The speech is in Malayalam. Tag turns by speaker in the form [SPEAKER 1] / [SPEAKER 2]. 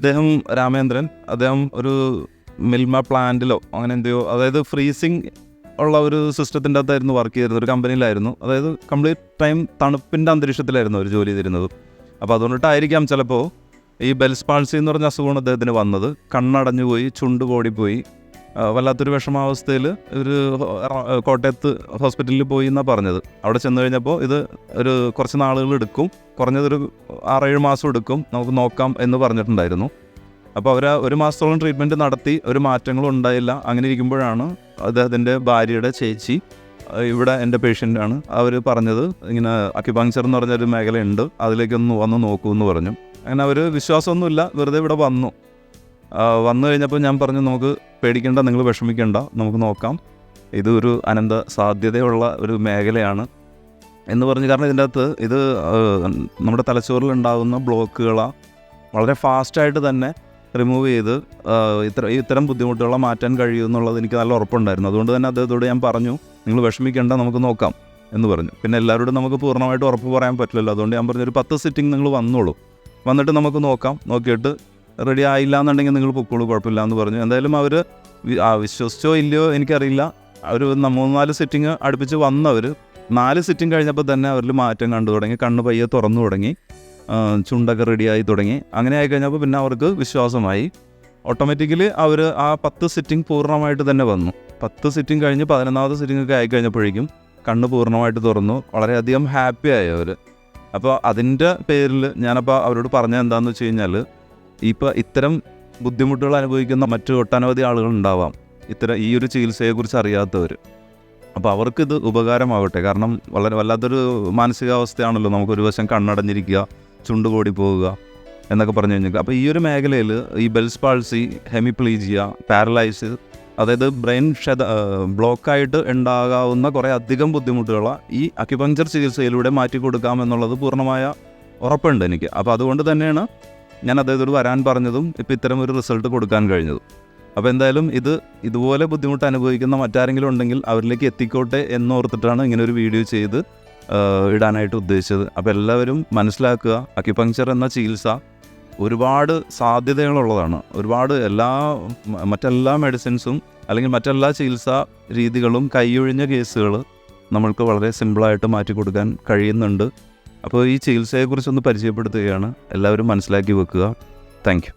[SPEAKER 1] അദ്ദേഹം രാമേന്ദ്രൻ, അദ്ദേഹം ഒരു മിൽമ പ്ലാന്റിലോ അങ്ങനെ എന്തെയോ, അതായത് ഫ്രീസിങ് ഉള്ള ഒരു സിസ്റ്റത്തിൻ്റെ അകത്തായിരുന്നു വർക്ക് ചെയ്തിരുന്നത്, ഒരു കമ്പനിയിലായിരുന്നു. അതായത് കംപ്ലീറ്റ് ടൈം തണുപ്പിൻ്റെ അന്തരീക്ഷത്തിലായിരുന്നു അവർ ജോലി ചെയ്തിരുന്നത്. അപ്പോൾ അതുകൊണ്ടിട്ടായിരിക്കാം ചിലപ്പോൾ ഈ ബെൽസ് പാൾസി എന്ന് പറഞ്ഞ അസുഖമാണ് അദ്ദേഹത്തിന് വന്നത്. കണ്ണടഞ്ഞു പോയി, ചുണ്ട് കോടിപ്പോയി, വല്ലാത്തൊരു വിഷമാവസ്ഥയിൽ ഒരു കോട്ടയത്ത് ഹോസ്പിറ്റലിൽ പോയി എന്നാണ് പറഞ്ഞത്. അവിടെ ചെന്ന് കഴിഞ്ഞപ്പോൾ ഇത് ഒരു കുറച്ച് നാളുകൾ എടുക്കും, കുറഞ്ഞതൊരു 6-7 മാസം എടുക്കും, നമുക്ക് നോക്കാം എന്ന് പറഞ്ഞിട്ടുണ്ടായിരുന്നു. അപ്പോൾ അവർ 1 മാസത്തോളം ട്രീറ്റ്മെൻറ്റ് നടത്തി, ഒരു മാറ്റങ്ങളും ഉണ്ടായില്ല. അങ്ങനെ ഇരിക്കുമ്പോഴാണ് അദ്ദേഹത്തിൻ്റെ ഭാര്യയുടെ ചേച്ചി, ഇവിടെ എൻ്റെ പേഷ്യൻ്റാണ്, അവർ പറഞ്ഞത് ഇങ്ങനെ അക്യുപങ്ചർ എന്ന് പറഞ്ഞൊരു മേഖലയുണ്ട്, അതിലേക്കൊന്ന് വന്ന് നോക്കൂ എന്ന് പറഞ്ഞു. അങ്ങനെ അവർ വിശ്വാസമൊന്നുമില്ല, വെറുതെ ഇവിടെ വന്നു കഴിഞ്ഞപ്പോൾ ഞാൻ പറഞ്ഞു, നമുക്ക് പേടിക്കേണ്ട, നിങ്ങൾ വിഷമിക്കേണ്ട, നമുക്ക് നോക്കാം, ഇത് ഒരു അനന്ത സാധ്യതയുള്ള ഒരു മേഖലയാണ് എന്ന് പറഞ്ഞു. കാരണം ഇതിൻ്റെ അകത്ത് ഇത് നമ്മുടെ തലച്ചോറിലുണ്ടാകുന്ന ബ്ലോക്കുകളെ വളരെ ഫാസ്റ്റായിട്ട് തന്നെ റിമൂവ് ചെയ്ത് ഇത്തരം ബുദ്ധിമുട്ടുകളെ മാറ്റാൻ കഴിയുമെന്നുള്ളത് എനിക്ക് നല്ല ഉറപ്പുണ്ടായിരുന്നു. അതുകൊണ്ട് തന്നെ അദ്ദേഹത്തോട് ഞാൻ പറഞ്ഞു, നിങ്ങൾ വിഷമിക്കേണ്ട, നമുക്ക് നോക്കാം എന്ന് പറഞ്ഞു. പിന്നെ എല്ലാവരോടും നമുക്ക് പൂർണ്ണമായിട്ട് ഉറപ്പ് പറയാൻ പറ്റില്ലല്ലോ. അതുകൊണ്ട് ഞാൻ പറഞ്ഞു, ഒരു 10 സിറ്റിംഗ് നിങ്ങൾ വന്നോളൂ, വന്നിട്ട് നമുക്ക് നോക്കാം, നോക്കിയിട്ട് റെഡി ആയില്ല എന്നുണ്ടെങ്കിൽ നിങ്ങൾ പൊക്കോളൂ, കുഴപ്പമില്ല എന്ന് പറഞ്ഞു. എന്തായാലും അവർ വിശ്വസിച്ചോ ഇല്ലയോ എനിക്കറിയില്ല, അവർ 3-4 സിറ്റിംഗ് അടുപ്പിച്ച് വന്നവർ 4 സിറ്റിംഗ് കഴിഞ്ഞപ്പോൾ തന്നെ അവരിൽ മാറ്റം കണ്ടു തുടങ്ങി, കണ്ണ് പയ്യെ തുറന്നു തുടങ്ങി, ചുണ്ടൊക്കെ റെഡിയായി തുടങ്ങി. അങ്ങനെ ആയിക്കഴിഞ്ഞപ്പോൾ പിന്നെ അവർക്ക് വിശ്വാസമായി. ഓട്ടോമാറ്റിക്കലി അവർ ആ 10 സിറ്റിംഗ് പൂർണ്ണമായിട്ട് തന്നെ വന്നു. 10 സിറ്റിംഗ് കഴിഞ്ഞ് 11ാമത്തെ സിറ്റിംഗ് ഒക്കെ ആയിക്കഴിഞ്ഞപ്പോഴേക്കും കണ്ണ് പൂർണ്ണമായിട്ട് തുറന്നു, വളരെയധികം ഹാപ്പി ആയി അവർ. അപ്പോൾ അതിൻ്റെ പേരിൽ ഞാനപ്പോൾ അവരോട് പറഞ്ഞത് എന്താണെന്ന് വെച്ച് കഴിഞ്ഞാൽ, ഇപ്പോൾ ഇത്തരം ബുദ്ധിമുട്ടുകൾ അനുഭവിക്കുന്ന മറ്റു ഒട്ടനവധി ആളുകളുണ്ടാവാം, ഈ ഒരു ചികിത്സയെക്കുറിച്ച് അറിയാത്തവർ. അപ്പോൾ അവർക്കിത് ഉപകാരമാവട്ടെ. കാരണം വല്ലാത്തൊരു മാനസികാവസ്ഥയാണല്ലോ, നമുക്കൊരു വശം കണ്ണടഞ്ഞിരിക്കുക, ചുണ്ട് കോടി പോവുക എന്നൊക്കെ പറഞ്ഞു കഴിഞ്ഞാൽ. അപ്പോൾ ഈ ഒരു മേഖലയിൽ ഈ ബെൽസ് പാൾസി, ഹെമിപ്ലീജിയ, പാരലൈസ്, അതായത് ബ്രെയിൻ ബ്ലോക്കായിട്ട് ഉണ്ടാകാവുന്ന കുറേ അധികം ബുദ്ധിമുട്ടുകളെ ഈ അക്യുപങ്ചർ ചികിത്സയിലൂടെ മാറ്റി കൊടുക്കാമെന്നുള്ളത് പൂർണ്ണമായ ഉറപ്പുണ്ട് എനിക്ക്. അപ്പോൾ അതുകൊണ്ട് തന്നെയാണ് ഞാൻ അദ്ദേഹത്തോട് വരാൻ പറഞ്ഞതും ഇപ്പോൾ ഇത്തരം ഒരു റിസൾട്ട് കൊടുക്കാൻ കഴിഞ്ഞതും. അപ്പോൾ എന്തായാലും ഇതുപോലെ ബുദ്ധിമുട്ട് അനുഭവിക്കുന്ന മറ്റാരെങ്കിലും ഉണ്ടെങ്കിൽ അവരിലേക്ക് എത്തിക്കോട്ടെ എന്നോർത്തിട്ടാണ് ഇങ്ങനെ ഒരു വീഡിയോ ചെയ്ത് ഇടാനായിട്ട് ഉദ്ദേശിച്ചത്. അപ്പോൾ എല്ലാവരും മനസ്സിലാക്കുക, അക്യുപങ്ചർ എന്ന ചികിത്സ ഒരുപാട് സാധ്യതകളുള്ളതാണ്. ഒരുപാട് മറ്റെല്ലാ മെഡിസിൻസും അല്ലെങ്കിൽ മറ്റെല്ലാ ചികിത്സാ രീതികളും കൈയൊഴിഞ്ഞ കേസുകൾ നമ്മൾക്ക് വളരെ സിമ്പിളായിട്ട് മാറ്റി കൊടുക്കാൻ കഴിയുന്നുണ്ട്. അപ്പോൾ ഈ ചികിത്സയെക്കുറിച്ചൊന്ന് പരിചയപ്പെടുത്തുകയാണ്, എല്ലാവരും മനസ്സിലാക്കി വെക്കുക. Thank you.